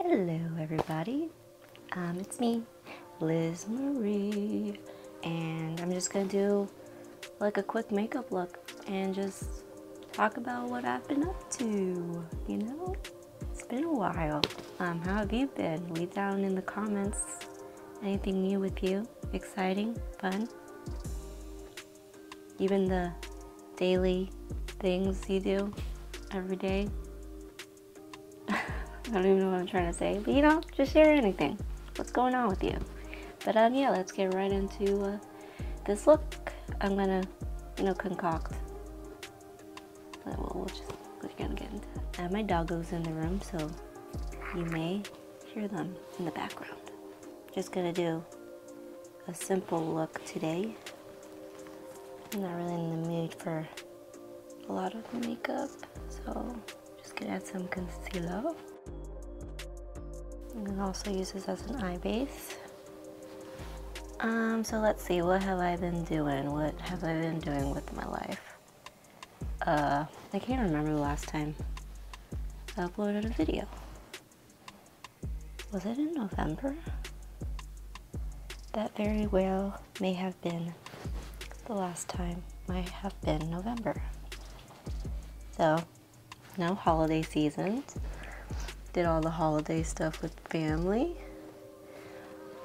Hello everybody, it's me, Liz Marie, and I'm just gonna do like a quick makeup look and just talk about what I've been up to, you know? It's been a while. How have you been? Leave down in the comments anything new with you, exciting, fun, even the daily things you do every day. I don't even know what I'm trying to say, but you know, just share anything. What's going on with you? But yeah, let's get right into this look. I'm gonna, concoct. We're gonna get into that. I have my doggos in the room, so you may hear them in the background. Just gonna do a simple look today. I'm not really in the mood for a lot of makeup, so just gonna add some concealer. I'm gonna also use this as an eye base. So let's see, what have I been doing? What have I been doing with my life? I can't remember the last time I uploaded a video. Was it in November? That very well may have been the last time. Might have been November. So, no holiday seasons. Did all the holiday stuff with family.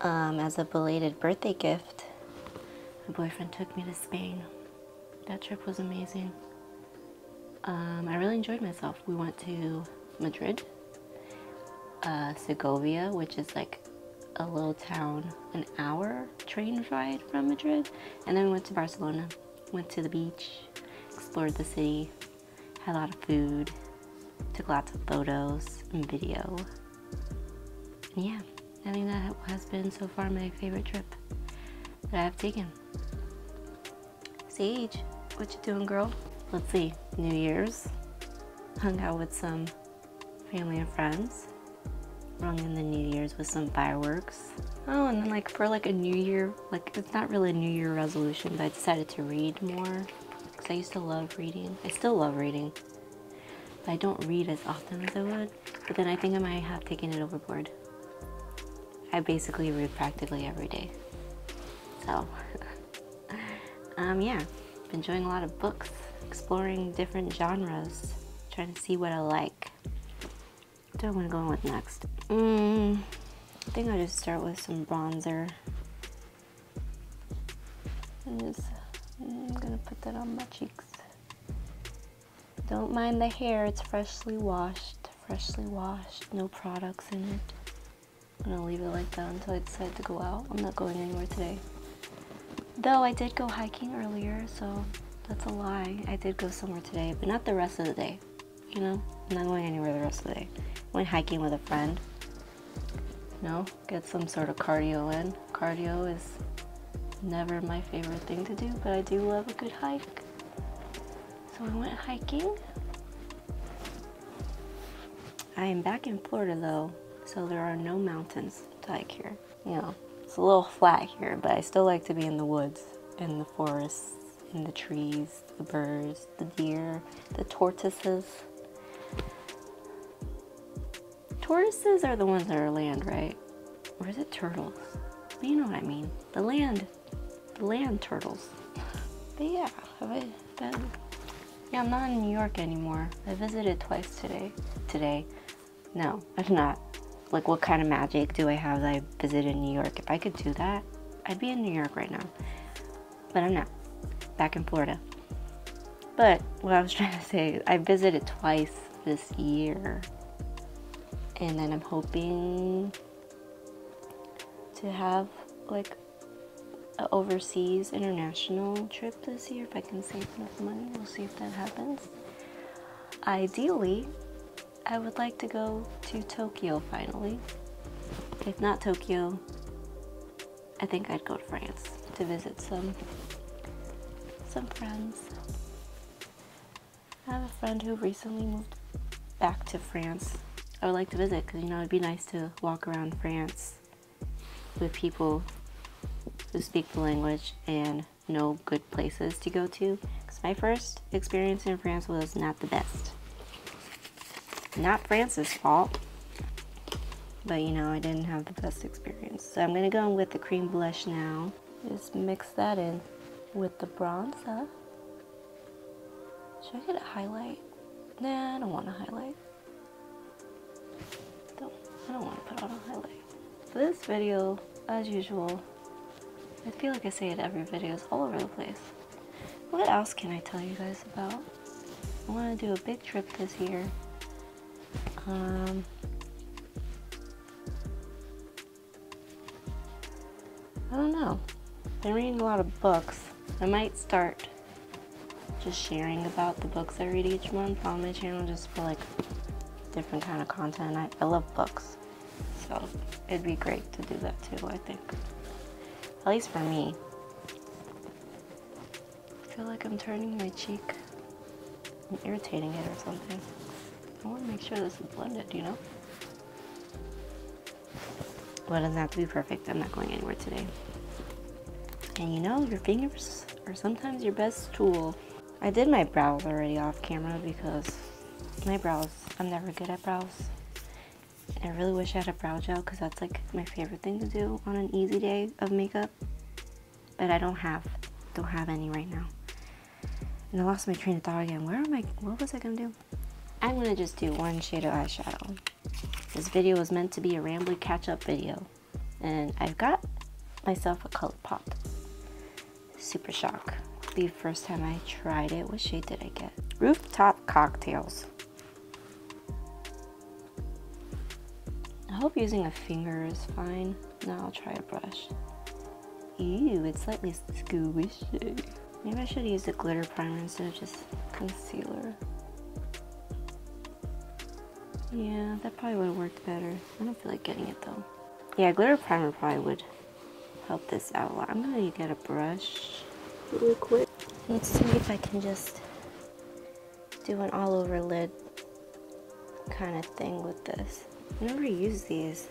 As a belated birthday gift, my boyfriend took me to Spain. That trip was amazing. I really enjoyed myself. We went to Madrid, Segovia, which is like a little town, an hour train ride from Madrid. And then we went to Barcelona, went to the beach, explored the city, had a lot of food, took lots of photos and video. And yeah, I think that has been so far my favorite trip that I've taken. Sage, what you doing, girl? Let's see, New Year's. Hung out with some family and friends. Rung in the New Year's with some fireworks. Oh, and then for a New Year, it's not really a New Year resolution, but I decided to read more. Because I used to love reading. I still love reading. But I don't read as often as I would. But then I think I might have taken it overboard. I basically read practically every day. So, yeah, been enjoying a lot of books, exploring different genres, trying to see what I like. What do I want to go in with next? I think I'll just start with some bronzer. And I'm gonna put that on my cheeks. Don't mind the hair, it's freshly washed, no products in it. I'm gonna leave it like that until I decide to go out. I'm not going anywhere today. Though I did go hiking earlier, so that's a lie. I did go somewhere today, but not the rest of the day. You know, I'm not going anywhere the rest of the day. Went hiking with a friend. Get some sort of cardio in. Cardio is never my favorite thing to do, but I do love a good hike. So I went hiking. I am back in Florida though, so there are no mountains to hike here. It's a little flat here, but I still like to be in the woods, in the forests, in the trees, the birds, the deer, the tortoises. Tortoises are the ones that are land, right? Or is it turtles? But you know what I mean. The land turtles. But yeah, have I been? Yeah, I'm not in New York anymore. I visited twice today. No, I've not. What kind of magic do I have that I visited New York? If I could do that, I'd be in New York right now. But I'm not. Back in Florida. But what I was trying to say, I visited twice this year. And then I'm hoping to have an overseas international trip this year. If I can save enough money, we'll see if that happens. Ideally, I would like to go to Tokyo finally. If not Tokyo, I think I'd go to France to visit some friends. I have a friend who recently moved back to France. I would like to visit because, it'd be nice to walk around France with people who speak the language and know good places to go to. Because my first experience in France was not the best. Not France's fault. but you know, I didn't have the best experience. So I'm gonna go in with the cream blush now. Just mix that in with the bronzer. Should I get a highlight? Nah, I don't want to highlight. I don't want to put on a highlight. For this video, as usual, I feel like I say it every video, it's all over the place. What else can I tell you guys about? I want to do a big trip this year. I don't know. Been reading a lot of books. I might start just sharing about the books I read each month on my channel, just for like different kind of content. I love books, so it'd be great to do that too, I think. At least for me. I feel like I'm turning my cheek. I'm irritating it or something. I want to make sure this is blended, you know? Well, it doesn't have to be perfect. I'm not going anywhere today. And you know, your fingers are sometimes your best tool. I did my brows already off camera because my brows, I'm never good at brows. And I really wish I had a brow gel because that's like my favorite thing to do on an easy day of makeup. But I don't have any right now. And I lost my train of thought again. What was I gonna do? I'm gonna just do one shade of eyeshadow. This video was meant to be a rambly catch-up video. And I've got myself a Colourpop Super Shock. The first time I tried it, what shade did I get? Rooftop Cocktails. I hope using a finger is fine. Now I'll try a brush. Ew, it's slightly squishy. Maybe I should use a glitter primer instead of just concealer. Yeah, that probably would have worked better. I don't feel like getting it though. Yeah, glitter primer probably would help this out a lot. I'm gonna get a brush really quick. Let's see if I can just do an all over lid kind of thing with this. I never use these.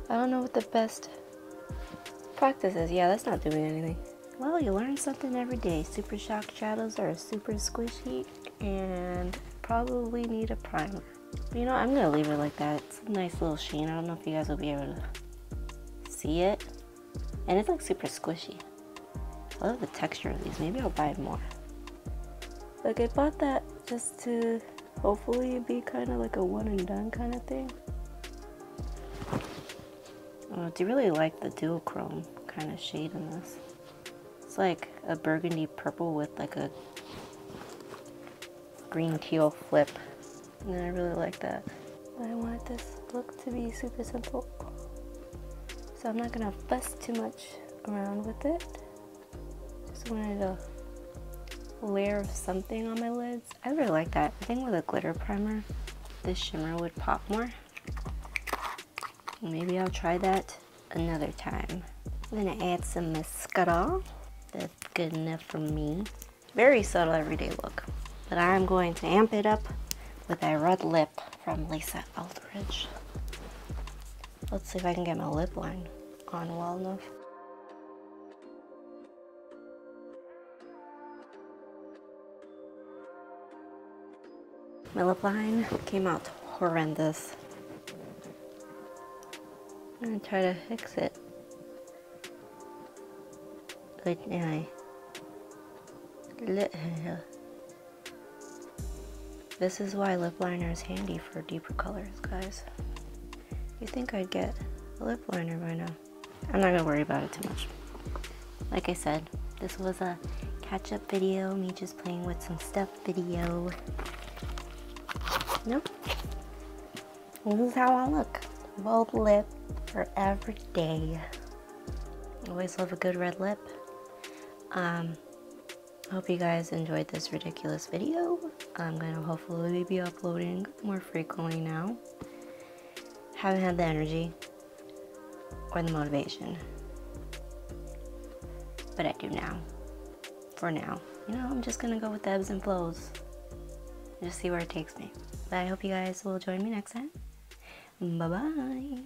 I don't know what the best practice is. Yeah, that's not doing anything. Well, you learn something every day. Super Shock shadows are super squishy and probably need a primer. You know, I'm gonna leave it like that. It's a nice little sheen. I don't know if you guys will be able to see it. And it's like super squishy. I love the texture of these. Maybe I'll buy more. Like, I bought that just to hopefully be kind of like a one and done kind of thing. Oh, do you really like the duochrome kind of shade in this? It's like a burgundy purple with like a green teal flip. And I really like that. I want this look to be super simple. So I'm not gonna fuss too much around with it. Just wanted a layer of something on my lids. I really like that. I think with a glitter primer, this shimmer would pop more. Maybe I'll try that another time. I'm gonna add some mascara. That's good enough for me. Very subtle everyday look. But I'm going to amp it up with a red lip from Eldridge. Let's see if I can get my lip line on well enough. My lip line came out horrendous. I'm gonna try to fix it. This is why lip liner is handy for deeper colors, guys. You think I'd get a lip liner by now. I'm not gonna worry about it too much. Like I said, this was a catch-up video, me just playing with some stuff video. Nope. This is how I look. Bold lip for every day. Always love a good red lip. Hope you guys enjoyed this ridiculous video. I'm gonna hopefully be uploading more frequently now. Haven't had the energy or the motivation, but I do now. For now, you know, I'm just gonna go with the ebbs and flows. Just see where it takes me. But I hope you guys will join me next time. Bye bye.